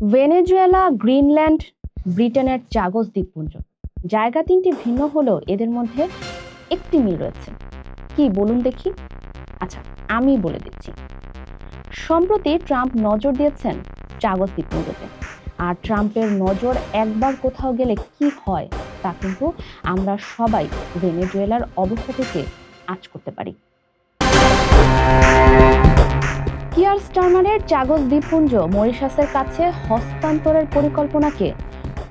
Venezuela, Greenland, ব্রিটেনের চাগস দ্বীপপুঞ্জ। জায়গা তিনটি ভিন্ন হলেও এদের মধ্যে একটি মিল রয়েছে। কি বলুন দেখি? আচ্ছা, আমি বলে দিচ্ছি। সম্প্রতি ট্রাম্প নজর দিয়েছেন চাগস দ্বীপপুঞ্জতে। আর ট্রাম্পের নজর একবার কোথাও গেলে কি হয় তা কিন্তু আমরা সবাই ভেনেজুয়েলার অবস্থা থেকে আঁচ করতে পারি। কিয়ার স্টারমারের চাগস দ্বীপপুঞ্জ মরিশাসের কাছে হস্তান্তরের পরিকল্পনাকে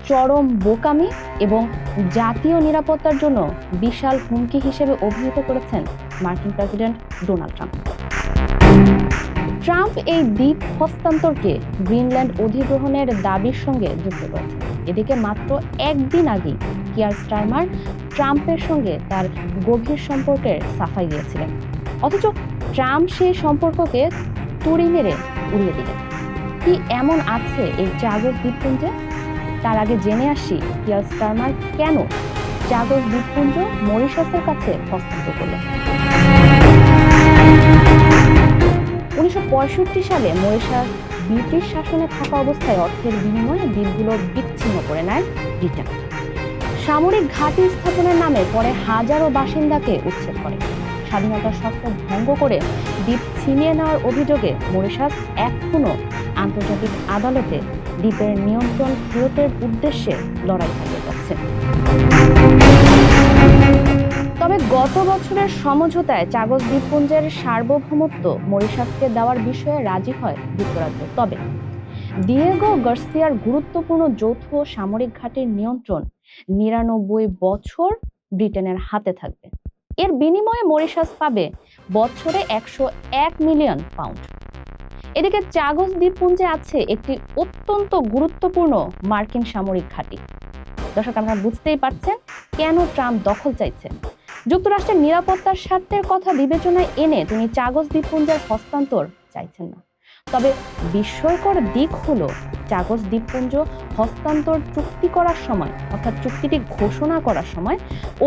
চরম বোকামি এবং জাতীয় নিরাপত্তার জন্য বিশাল হুমকি হিসেবে অভিহিত করেছেন মার্কিন প্রেসিডেন্ট ডোনাল্ড ট্রাম্প। ট্রাম্প এই দ্বীপ হস্তান্তরকে গ্রিনল্যান্ড অধিগ্রহণের দাবির সঙ্গে যুক্ত করেছেন। এদিকে মাত্র একদিন আগেই কিয়ার স্টারমার ট্রাম্পের সঙ্গে তার গভীর সম্পর্কের সাফাই দিয়েছিলেন, অথচ ট্রাম্প সেই সম্পর্ককে তুড়ি মেরে উড়িয়ে দিলেন। কি এমন আছে এই চাগস দ্বীপপুঞ্জে? তার আগে জেনে আসি কিয়ার স্টারমার কেন চাগস দ্বীপপুঞ্জ মরিশাসের কাছে হস্তান্তর করলেন। 1965 সালে মরিশাস ব্রিটিশ শাসনে থাকা অবস্থায় অর্থের বিনিময়ে দ্বীপগুলো বিচ্ছিন্ন করে নেয় ব্রিটেন। সামরিক ঘাঁটি স্থাপনের নামে পরে হাজারো বাসিন্দাকে উচ্ছেদ করে। স্বাধীনতার শর্ত ভঙ্গ করে দ্বীপ ছিনিয়ে নেওয়ার অভিযোগে মরিশাস এখনো আন্তর্জাতিক আদালতে দ্বীপের নিয়ন্ত্রণ ফেরতের উদ্দেশ্যে লড়াই চালিয়ে যাচ্ছে। তবে গত বছরের সমঝোতায় চাগস দ্বীপপুঞ্জের সার্বভৌমত্ব মরিশাসকে দেওয়ার বিষয়ে রাজি হয় যুক্তরাজ্য। তবে দিয়েগো গার্সিয়ার গুরুত্বপূর্ণ যৌথ সামরিক ঘাঁটির নিয়ন্ত্রণ 99 বছর ব্রিটেনের হাতে থাকবে। এর বিনিময়ে মরিশাস পাবে বছরে 101 মিলিয়ন পাউন্ড। এদিকে চাগস দ্বীপপুঞ্জে আছে একটি অত্যন্ত গুরুত্বপূর্ণ মার্কিন সামরিক ঘাঁটি। দর্শক, আপনারা বুঝতেই পারছেন কেন ট্রাম্প দখল চাইছেন। যুক্তরাষ্ট্রের নিরাপত্তার স্বার্থের কথা বিবেচনায় এনে তিনি চাগস দ্বীপপুঞ্জের হস্তান্তর চাইছেন না। তবে বিস্ময়কর দিক হলো, চাগস দ্বীপপুঞ্জ হস্তান্তর চুক্তি করার সময়, অর্থাৎ চুক্তিটি ঘোষণা করার সময়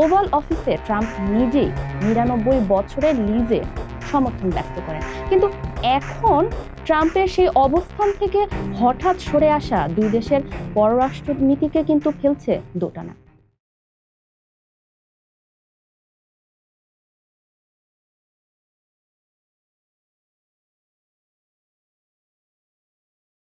ওভাল অফিসে ট্রাম্প নিজেই 99 বছরের লিজে সমর্থন ব্যক্ত করেন। কিন্তু এখন ট্রাম্পের সেই অবস্থান থেকে হঠাৎ সরে আসা দুই দেশের পররাষ্ট্র নীতিকে কিন্তু ফেলছে দোটানা।